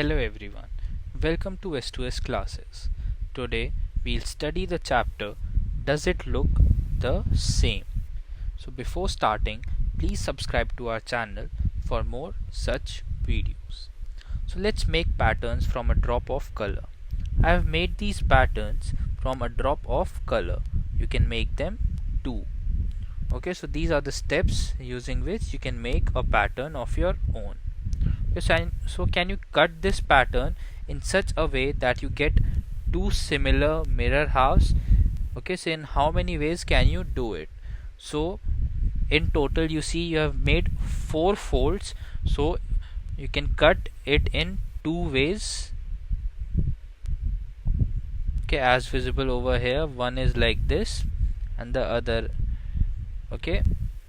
Hello everyone, welcome to S2S classes. Today we'll study the chapter Does It Look the Same? So before starting, please subscribe to our channel for more such videos. So let's make patterns from a drop of color. I have made these patterns from a drop of color. You can make them too. Okay, so these are the steps using which you can make a pattern of your own. So can you cut this pattern in such a way that you get two similar mirror halves? Okay, so in how many ways can you do it? So in total you see you have made 4 folds, so you can cut it in 2 ways. Okay, as visible over here, one is like this and the other, okay,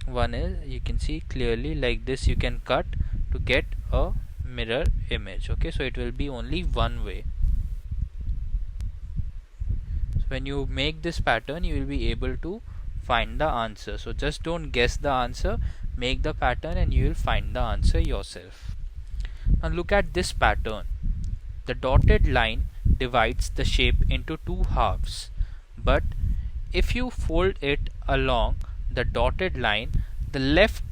one is, you can see clearly like this, you can cut to get a mirror image. Okay, so it will be only one way. So when you make this pattern, you will be able to find the answer. So just don't guess the answer, make the pattern and you will find the answer yourself. Now look at this pattern. The dotted line divides the shape into two halves, but if you fold it along the dotted line, the left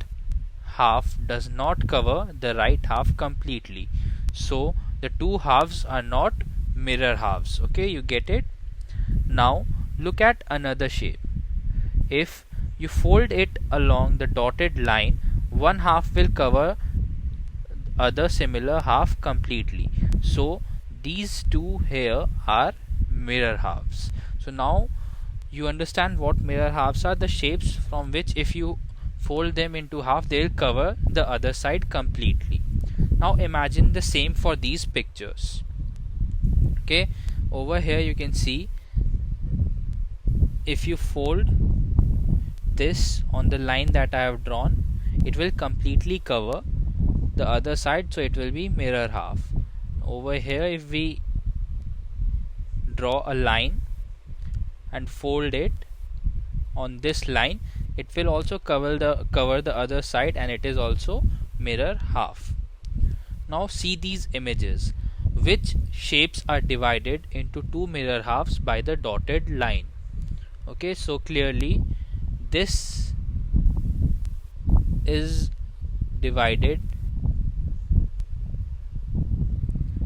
half does not cover the right half completely, so the two halves are not mirror halves. Okay, you get it? Now look at another shape. If you fold it along the dotted line, one half will cover other similar half completely, so these two here are mirror halves. So now you understand what mirror halves are, the shapes from which if you fold them into half, they'll cover the other side completely. Now imagine the same for these pictures. Okay, over here you can see if you fold this on the line that I have drawn, it will completely cover the other side, so it will be mirror half. Over here if we draw a line and fold it on this line, it will also cover the other side and it is also mirror half. Now see these images. Which shapes are divided into two mirror halves by the dotted line? Okay, so clearly this is divided.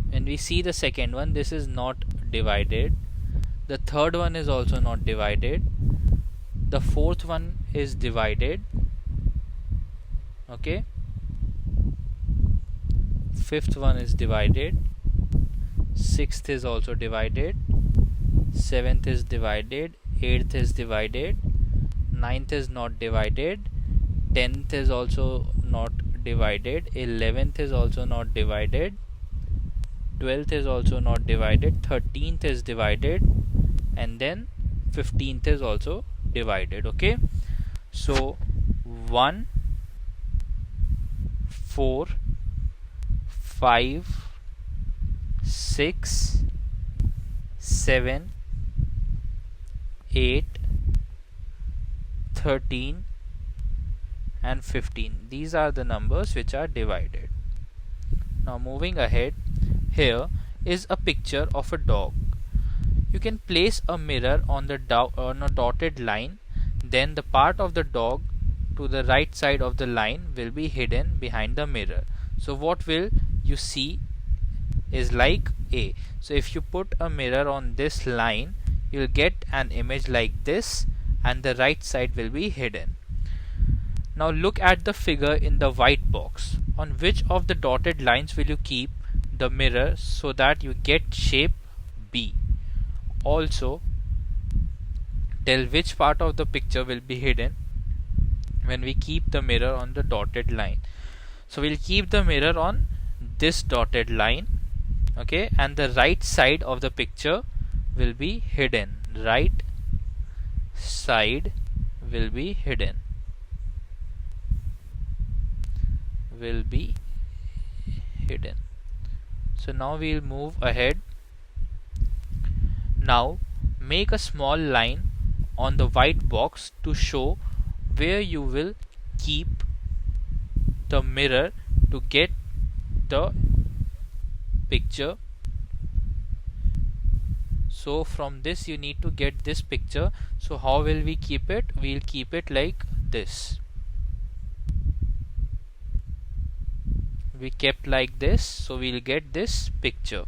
When we see the second one, this is not divided. The third one is also not divided. The fourth one is divided. Okay, fifth one is divided. Sixth is also divided. Seventh is divided. Eighth is divided. Ninth is not divided. 10th is also not divided. 11th is also not divided. 12th is also not divided. 13th is divided, and then 15th is also divided. Okay, so 1, 4, 5, 6, 7, 8, 13 and 15. These are the numbers which are divided. Now moving ahead, here is a picture of a dog. You can place a mirror on a dotted line, then the part of the dog to the right side of the line will be hidden behind the mirror. So what will you see is like A. So if you put a mirror on this line, you will get an image like this and the right side will be hidden. Now look at the figure in the white box. On which of the dotted lines will you keep the mirror so that you get shape B? Also tell which part of the picture will be hidden when we keep the mirror on the dotted line. So we'll keep the mirror on this dotted line, okay, and the right side of the picture will be hidden. Right side will be hidden. So now we'll move ahead. Now make a small line on the white box to show where you will keep the mirror to get the picture. So from this you need to get this picture. So how will we keep it? We'll keep it like this. We kept like this, so we'll get this picture.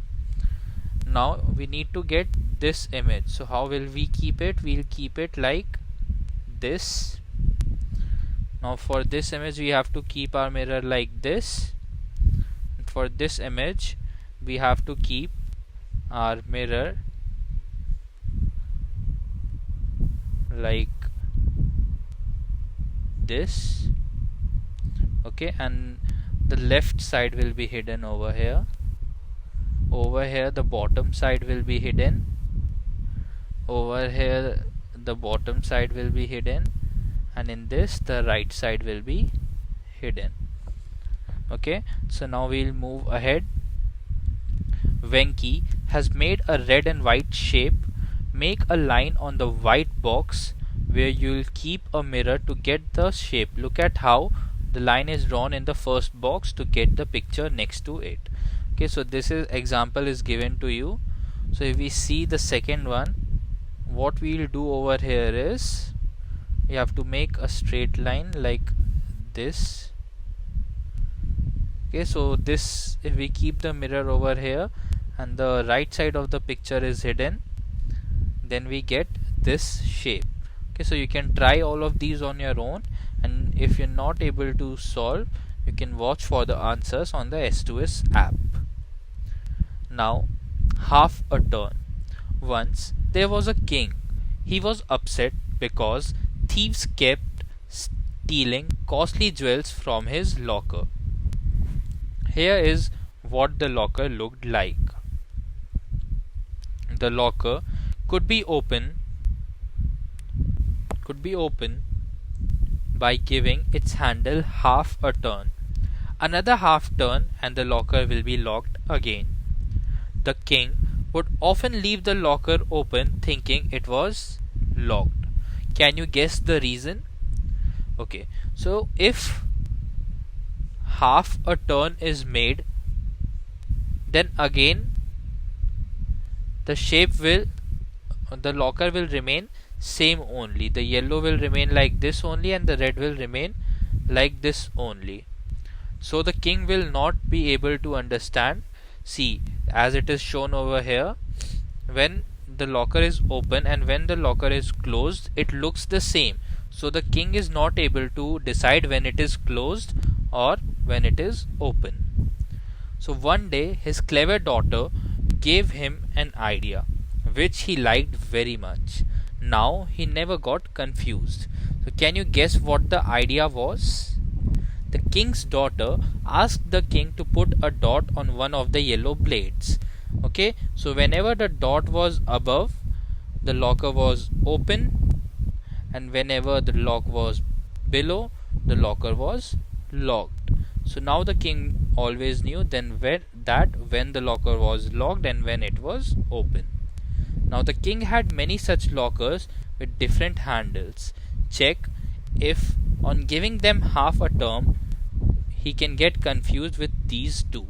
Now we need to get this image. So how will we keep it? We'll keep it like this. Now for this image we have to keep our mirror like this. For this image we have to keep our mirror like this. Okay, and the left side will be hidden over here. Over here the bottom side will be hidden. Over here the bottom side will be hidden, and in this the right side will be hidden. Okay, so now we'll move ahead. Venki has made a red and white shape. Make a line on the white box where you'll keep a mirror to get the shape. Look at how the line is drawn in the first box to get the picture next to it. Okay, so this is example is given to you. So if we see the second one, what we'll do over here is we have to make a straight line like this. Okay, so this, if we keep the mirror over here and the right side of the picture is hidden, then we get this shape. Okay, so you can try all of these on your own, and if you're not able to solve, you can watch for the answers on the S2S app. Now, half a turn. Once there was a king. He was upset because thieves kept stealing costly jewels from his locker. Here is what the locker looked like. The locker could be open by giving its handle half a turn. Another half turn and the locker will be locked again. The king would often leave the locker open thinking it was locked. Can you guess the reason? Okay, so if half a turn is made, then again the locker will remain same only. The yellow will remain like this only and the red will remain like this only. So the king will not be able to understand. See, as it is shown over here, when the locker is open and when the locker is closed, it looks the same. So the king is not able to decide when it is closed or when it is open. So one day his clever daughter gave him an idea which he liked very much. Now he never got confused. So can you guess what the idea was? The king's daughter asked the king to put a dot on one of the yellow blades. Okay, so whenever the dot was above, the locker was open, and whenever the lock was below, the locker was locked. So now the king always knew then when the locker was locked and when it was open. Now the king had many such lockers with different handles. Check if on giving them half a turn he can get confused with these two.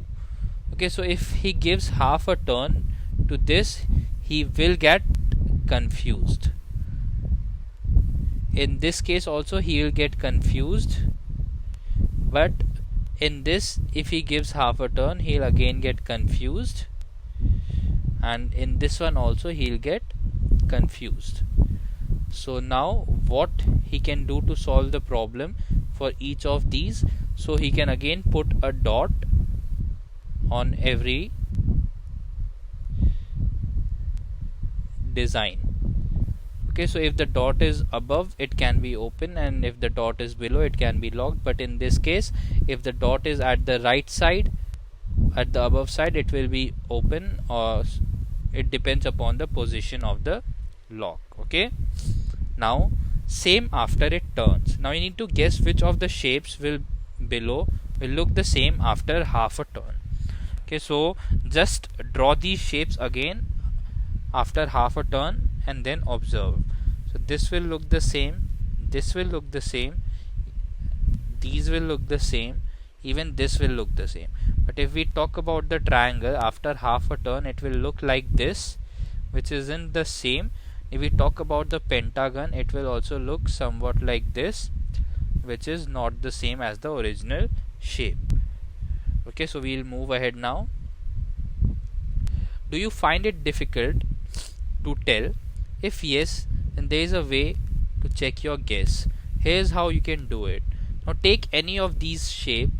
Okay, so if he gives half a turn to this, he will get confused. In this case also he will get confused, but in this, if he gives half a turn, he'll again get confused, and in this one also he'll get confused. So now what he can do to solve the problem for each of these? So he can again put a dot on every design. Okay, so if the dot is above, it can be open, and if the dot is below, it can be locked. But in this case, if the dot is at the right side, at the above side, it will be open, or it depends upon the position of the lock. Okay, now same after it turns. Now you need to guess which of the shapes will look the same after half a turn. Okay, so just draw these shapes again after half a turn and then observe. So this will look the same, this will look the same, these will look the same, even this will look the same. But if we talk about the triangle, after half a turn it will look like this, which isn't the same. If we talk about the pentagon, it will also look somewhat like this, which is not the same as the original shape. Okay, so we'll move ahead now. Do you find it difficult to tell? If yes, then there is a way to check your guess. Here's how you can do it. Now take any of these shape,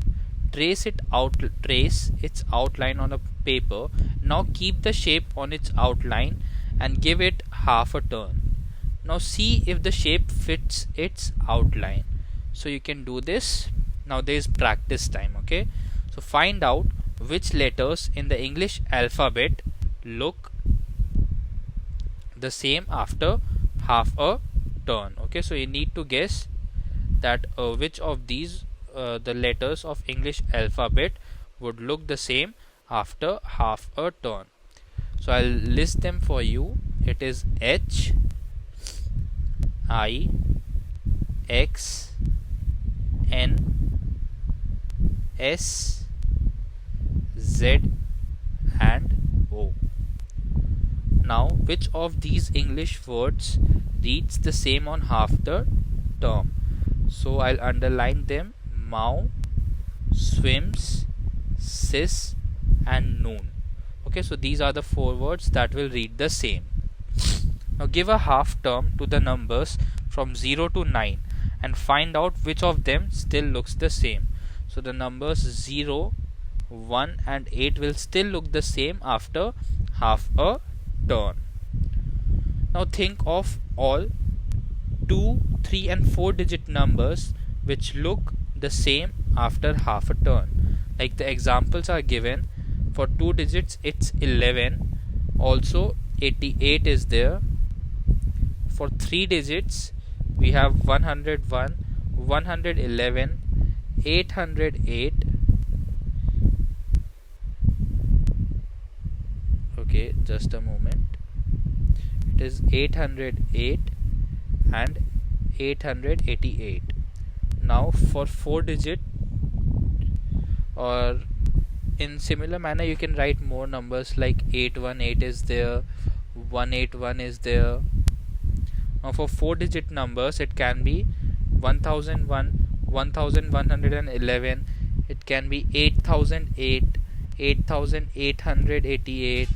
trace its outline on a paper. Now keep the shape on its outline and give it half a turn. Now see if the shape fits its outline. So you can do this. Now there is practice time. Okay, so find out which letters in the English alphabet look the same after half a turn. Okay, so you need to guess that which of these the letters of English alphabet would look the same after half a turn. So I'll list them for you. It is H, I, X, N, S, Z and O. Now which of these English words reads the same on half the term? So I'll underline them: mow, swims, sis and noon. Okay, so these are the 4 words that will read the same. Now give a half term to the numbers from 0 to 9 and find out which of them still looks the same. So the numbers 0, 1 and 8 will still look the same after half a turn. Now think of all 2, 3 and 4 digit numbers which look the same after half a turn. Like the examples are given. For 2 digits it's 11, also 88 is there. For 3 digits we have 101, 111, 808. Okay, just a moment. It is 808 and 888. Now for 4 digit, or in similar manner you can write more numbers like 818 is there, 181 is there. Now for 4 digit numbers it can be 1001, 1111, it can be 8008, 8888,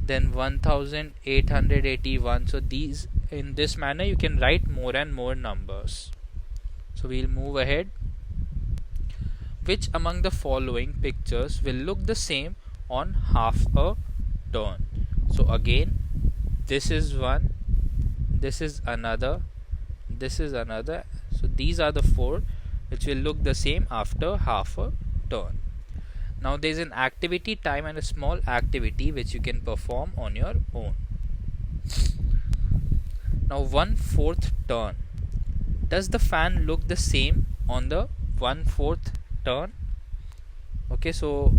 then 1881. So these, in this manner you can write more and more numbers. So we'll move ahead. Which among the following pictures will look the same on half a turn? So again, this is one, this is another, this is another. So these are the 4 which will look the same after half a turn. Now there is an activity time and a small activity which you can perform on your own. Now 1/4 turn. Does the fan look the same on the 1/4 turn? Okay, so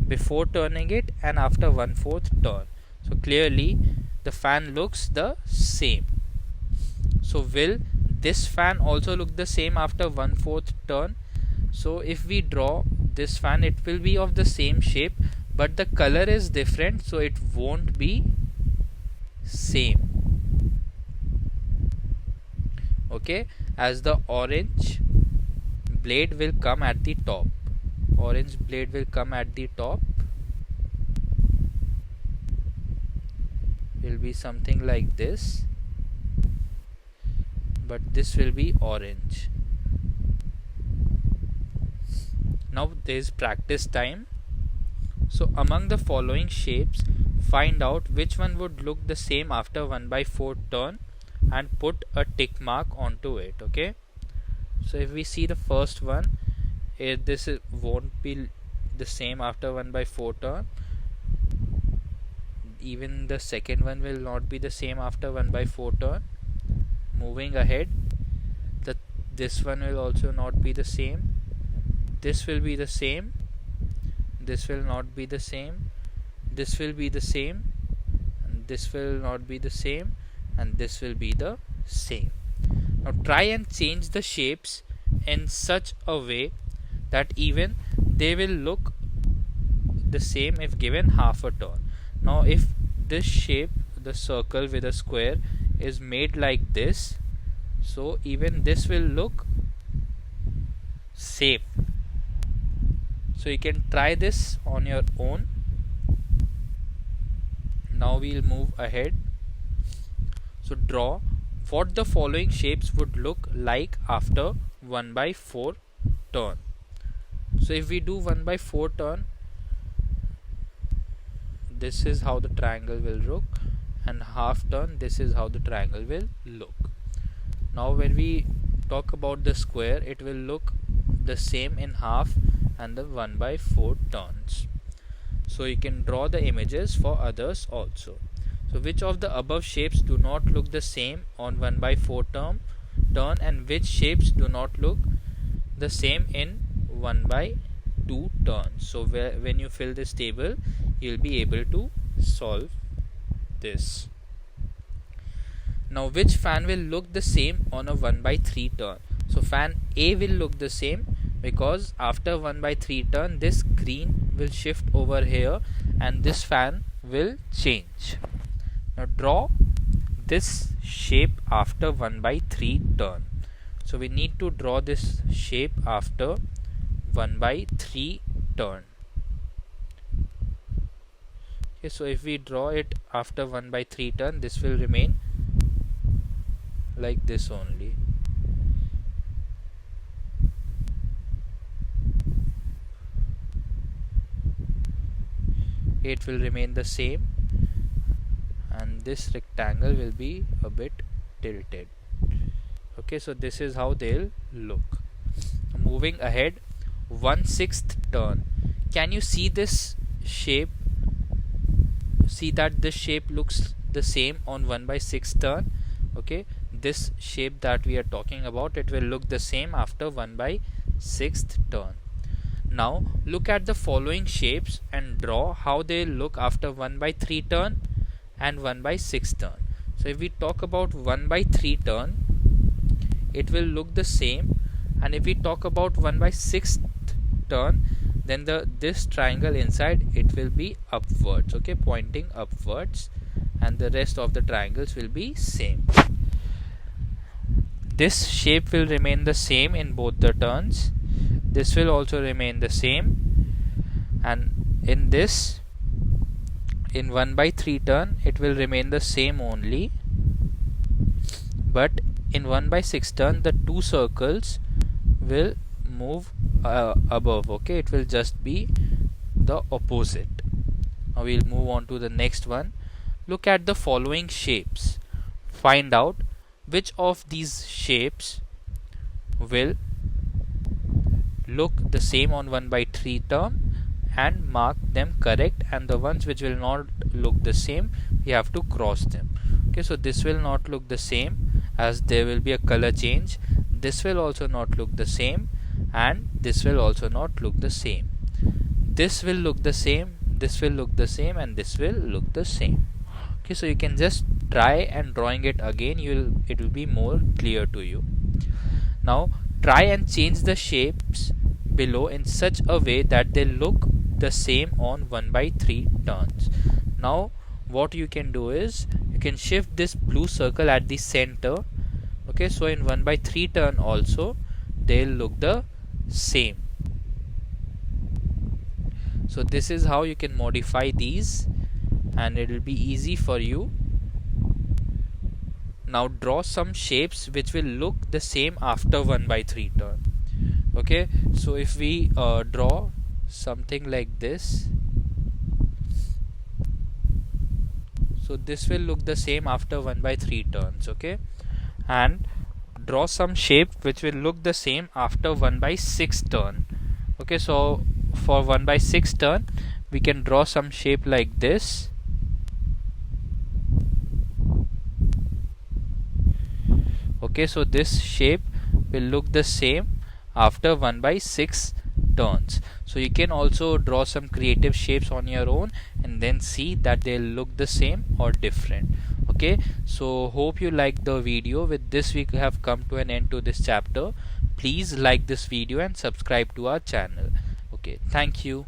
before turning it and after 1/4 turn. So clearly the fan looks the same. So will this fan also look the same after 1/4 turn? So if we draw this fan, it will be of the same shape, but the color is different, so it won't be same. Okay, as the orange blade will come at the top. Orange blade will come at the top. Will be something like this, but this will be orange. Now there is practice time. So among the following shapes, find out which one would look the same after 1/4 turn and put a tick mark onto it. Okay, so if we see the first one, this won't be the same after 1/4 turn. Even the second one will not be the same after 1/4 turn. Moving ahead, this one will also not be the same. This will be the same. This will not be the same. This will be the same. And this will not be the same. And this will be the same. Now try and change the shapes in such a way that even they will look the same if given half a turn. Now if this shape, the circle with a square, is made like this, so even this will look same. So you can try this on your own. Now we'll move ahead. So draw what the following shapes would look like after 1 by 4 turn. So if we do 1 by 4 turn, this is how the triangle will look, and half turn, this is how the triangle will look. Now when we talk about the square, it will look the same in half and the 1 by 4 turns. So you can draw the images for others also. So which of the above shapes do not look the same on 1 by 4 turn, and which shapes do not look the same in 1 by 2 turns? So when you fill this table, you'll be able to solve this. Now which fan will look the same on a 1 by 3 turn? So fan A will look the same because after 1 by 3 turn, this green will shift over here and this fan will change. Now draw this shape after 1 by 3 turn. So we need to draw this shape after 1 by 3 turn. Okay, so if we draw it after 1 by 3 turn, this will remain like this only. It will remain the same, and this rectangle will be a bit tilted. Okay, so this is how they'll look. Moving ahead, 1/6 turn. Can you see this shape? See that this shape looks the same on 1 by 6 turn. Okay, this shape that we are talking about, it will look the same after 1 by 6th turn. Now look at the following shapes and draw how they look after 1 by 3 turn and 1 by 6 turn. So if we talk about 1 by 3 turn, it will look the same, and if we talk about 1 by 6th turn, then this triangle inside, it will be upwards, okay, pointing upwards, and the rest of the triangles will be same. This shape will remain the same in both the turns. This will also remain the same, and in this, in 1 by 3 turn, it will remain the same only, but in 1 by 6 turn, the two circles will move above. Okay, it will just be the opposite. Now we'll move on to the next one. Look at the following shapes. Find out which of these shapes will look the same on 1 by 3 term, and mark them correct, and the ones which will not look the same, we have to cross them. Okay, so this will not look the same as there will be a color change. This will also not look the same, and this will also not look the same. This will look the same, this will look the same, and this will look the same. Okay, so you can just try and drawing it again, it will be more clear to you. Now try and change the shapes below in such a way that they look the same on 1 by 3 turns. Now what you can do is, you can shift this blue circle at the center. Okay, so in 1 by 3 turn also, they'll look the same. So this is how you can modify these, and it will be easy for you. Now draw some shapes which will look the same after 1 by 3 turn. Okay, so if we draw something like this, so this will look the same after 1 by 3 turns. Okay, and draw some shape which will look the same after 1 by 6 turn. Okay, so for 1 by 6 turn, we can draw some shape like this. Okay, so this shape will look the same after 1 by 6 turns. So you can also draw some creative shapes on your own and then see that they'll look the same or different. Okay, so hope you liked the video. With this we have come to an end to this chapter. Please like this video and subscribe to our channel. Okay, thank you.